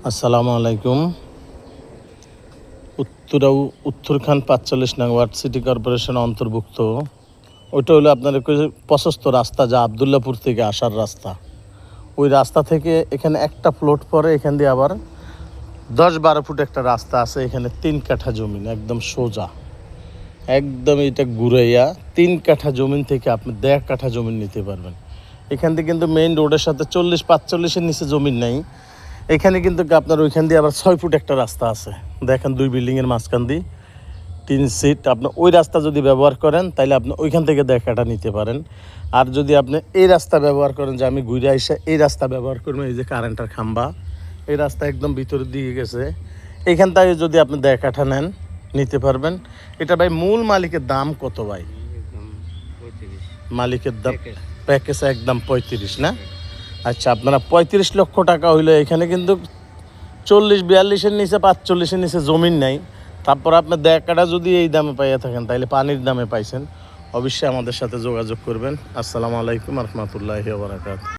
আসসালামু আলাইকুম। উত্তরখান ৪৫ নং ওয়ার্ড সিটি কর্পোরেশন অন্তর্ভুক্ত। ওইটা হলো আপনার প্রশস্ত রাস্তা, যা আবদুল্লাপুর থেকে আসার রাস্তা। ওই রাস্তা থেকে এখানে একটা প্লট পরে, এখান দিয়ে আবার ১০-১২ ফুট একটা রাস্তা আছে। এখানে ৩ কাঠা জমিন, একদম সোজা, একদম এটা ঘুরাইয়া ৩ কাঠা জমিন থেকে আপনি ১.৫ কাঠা জমিন নিতে পারবেন। এখান থেকে কিন্তু মেইন রোডের সাথে ৪০-৪৫-এর নিচে জমিন নেই। এখানে কিন্তু আপনার ওইখান দিয়ে আবার ৬ ফুট একটা রাস্তা আছে। দেখেন ২ বিল্ডিংয়ের মাঝখান দিয়ে ৩ সিট। আপনি ওই রাস্তা যদি ব্যবহার করেন তাহলে আপনি ওইখান থেকে ১.৫ কাঠা নিতে পারেন। আর যদি আপনি এই রাস্তা ব্যবহার করেন, যে আমি ঘুরে এসে এই রাস্তা ব্যবহার করবেন, এই যে কারেন্টের খাম্বা, এই রাস্তা একদম ভিতরের দিকে গেছে, এইখান থেকে যদি আপনি ১.৫ কাঠা নেন নিতে পারবেন। এটা ভাই মূল মালিকের দাম কত ভাই? মালিকের দাম প্যাকেজ একদম ৩৫ না? আচ্ছা, আপনারা ৩৫ লক্ষ টাকা হইলে এখানে কিন্তু ৪০-৪২-এর নিচে ৪৫-এর নিচে জমিন নেই। তারপর আপনার ১.৫ কাঠা যদি এই দামে পাইয়া থাকেন তাহলে পানির দামে পাইছেন। অবশ্যই আমাদের সাথে যোগাযোগ করবেন। আসসালামু আলাইকুম রহমতুল্লাহি ওয়া বারাকাতুহু।